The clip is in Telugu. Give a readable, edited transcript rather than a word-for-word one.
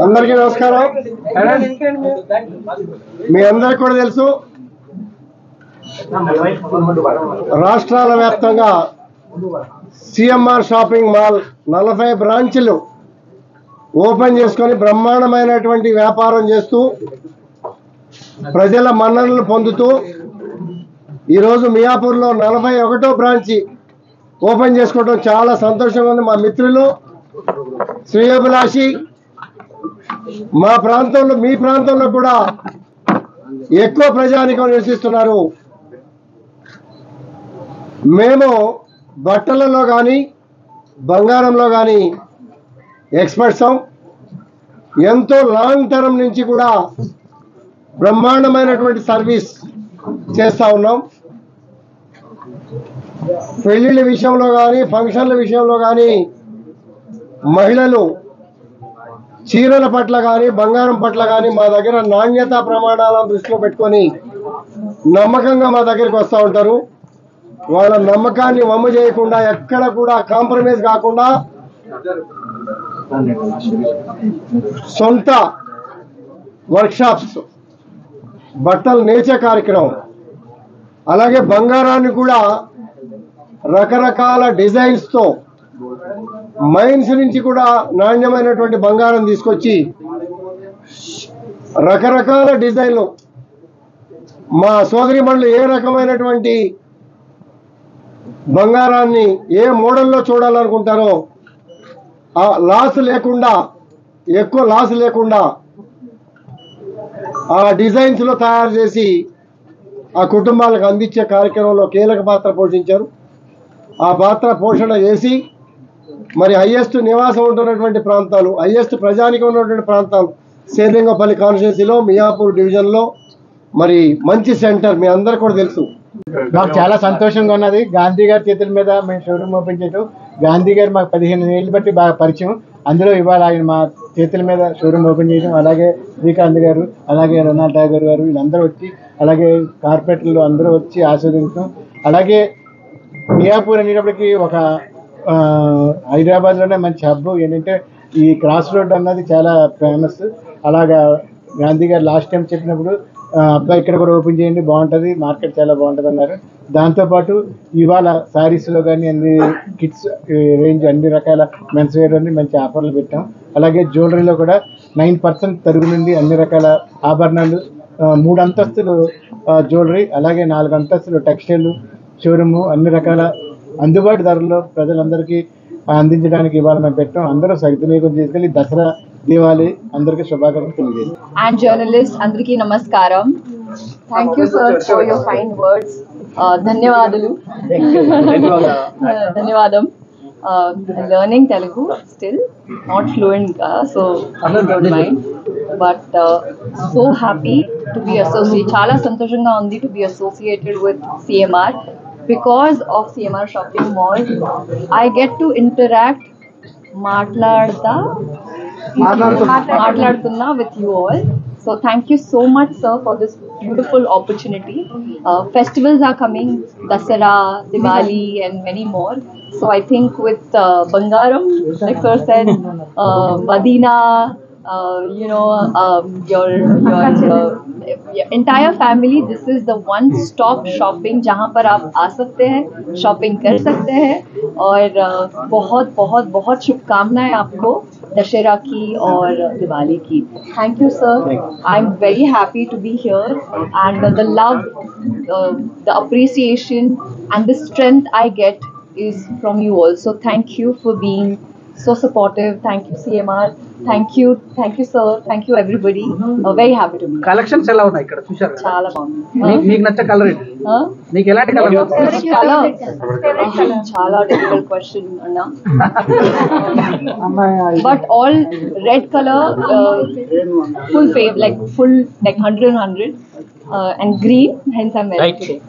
అందరికీ నమస్కారం. మీ అందరికీ కూడా తెలుసు, రాష్ట్రాల వ్యాప్తంగా సిఎంఆర్ షాపింగ్ మాల్ 40 బ్రాంచ్లు ఓపెన్ చేసుకొని బ్రహ్మాండమైనటువంటి వ్యాపారం చేస్తూ ప్రజల మన్ననలు పొందుతూ ఈరోజు మియాపూర్లో 41వ బ్రాంచ్ ఓపెన్ చేసుకోవడం చాలా సంతోషంగా ఉంది. మా మిత్రులు శ్రేయోభిలాషి మా ప్రాంతంలో, మీ ప్రాంతంలో కూడా ఎక్కువ ప్రజానికం నివసిస్తున్నారు. మేము బట్టలలో కానీ బంగారంలో కానీ ఎక్స్పర్ట్స్. ఎంతో లాంగ్ టర్మ్ నుంచి కూడా బ్రహ్మాండమైనటువంటి సర్వీస్ చేస్తూ ఉన్నాం. పెళ్లిళ్ళ విషయంలో కానీ ఫంక్షన్ల విషయంలో కానీ మహిళలు చీరల పట్ల కానీ బంగారం పట్ల కానీ మా దగ్గర నాణ్యతా ప్రమాణాలను దృష్టిలో పెట్టుకొని నమ్మకంగా మా దగ్గరికి వస్తూ ఉంటారు. వాళ్ళ నమ్మకాన్ని వమ్ము చేయకుండా, ఎక్కడ కూడా కాంప్రమైజ్ కాకుండా సొంత వర్క్షాప్స్, బట్టలు నేర్చే కార్యక్రమం, అలాగే బంగారాన్ని కూడా రకరకాల డిజైన్స్తో మైన్స్ నుంచి కూడా నాణ్యమైనటువంటి బంగారం తీసుకొచ్చి రకరకాల డిజైన్లు మా సోదరిమణులు ఏ రకమైనటువంటి బంగారాన్ని ఏ మోడల్లో చూడాలనుకుంటారో ఆ లాస్ లేకుండా, ఎక్కువ లాస్ లేకుండా ఆ డిజైన్స్లో తయారు చేసి ఆ కుటుంబాలకు అందించే కార్యక్రమంలో కీలక పాత్ర పోషించారు. ఆ పాత్ర పోషణ చేసి మరి హైయెస్ట్ నివాసం ఉంటున్నటువంటి ప్రాంతాలు, హైయెస్ట్ ప్రజానికం ఉన్నటువంటి ప్రాంతాలు సేలింగపల్లి కాన్స్టిట్యున్సీలో మియాపూర్ డివిజన్లో మరి మంచి సెంటర్ మీ అందరికీ కూడా తెలుసు. మాకు చాలా సంతోషంగా ఉన్నది. గాంధీ గారి చేతుల మీద మేము షోరూమ్ ఓపెన్ చేయటం. గాంధీ గారు మాకు 15 ఏళ్ళు బట్టి బాగా పరిచయం. అందులో ఇవాళ ఆయన మా చేతుల మీద షోరూమ్ ఓపెన్ చేయడం, అలాగే శ్రీకాంత్ గారు, అలాగే రొనాల్డ్ ఠాగూర్ గారు, వీళ్ళందరూ వచ్చి, అలాగే కార్పొరేటర్లు అందరూ వచ్చి ఆస్వాదించడం. అలాగే మియాపూర్ అనేటప్పటికి ఒక హైదరాబాద్లోనే మంచి హబ్. ఏంటంటే ఈ క్రాస్ రోడ్ అన్నది చాలా ఫేమస్. అలాగా గాంధీ గారు లాస్ట్ టైం చెప్పినప్పుడు అబ్బాయి ఇక్కడ కూడా ఓపెన్ చేయండి, బాగుంటుంది, మార్కెట్ చాలా బాగుంటుంది అన్నారు. దాంతోపాటు ఇవాళ శారీస్లో కానీ అన్ని కిడ్స్ రేంజ్, అన్ని రకాల మెన్స్ వేర్ అన్ని మంచి ఆఫర్లు పెట్టాం. అలాగే జ్యువెలరీలో కూడా 9% తరుగు నుండి అన్ని రకాల ఆభరణాలు, 3 అంతస్తులు జ్యువెలరీ, అలాగే 4 అంతస్తులు టెక్స్టైల్ షోరూము, అన్ని రకాల అందుబాటు ధరల్లో ప్రజలందరికీ అందించడానికి ఇవాళ మేము పెట్టాం. అందరూ సద్వినియోగం చేసుకెళ్ళి దసరా, దీవాలి అందరికీ శుభాకాంక్షలు తెలియజేయండి. And journalists, అందరికీ నమస్కారం. Thank you sir for your kind words. ధన్యవాదాలు. ధన్యవాదం. Learning Telugu still, not fluent, so don't mind. But so happy to be associated. చాలా సంతోషంగా ఉంది to be associated with CMR. Because of CMR Shopping Mall, I get to interact, మాట్లాడుతున్నా with you all. So thank you so much sir for this beautiful opportunity. Festivals are coming, Dasara, Diwali and many more. So I think with Bangaram, like sir said, Madina, your entire family, this is the one stop shopping जहाँ पर आप आ सकते हैं, शॉपिंग कर सकते हैं. और बहुत बहुत बहुत शुभकामनाएं आपको दशहरा की और दिवाली की. Thank you sir. I'm very happy to be here, and the love, the appreciation and the strength I get is from you all. So thank you for being so supportive. Thank you CMR. Thank you sir. Thank you everybody. Very happy to be. Collections ఎలా ఉన్నాయి ఇక్కడ చూశారు? చాలా బాగుంది. మీకు నచ్చ కలర్ ఏంటి? మీకు ఎలాంటి కలర్? చాలా difficult question అన్నా. But all red color, full fave, like 100 and green, hence I'm wearing today.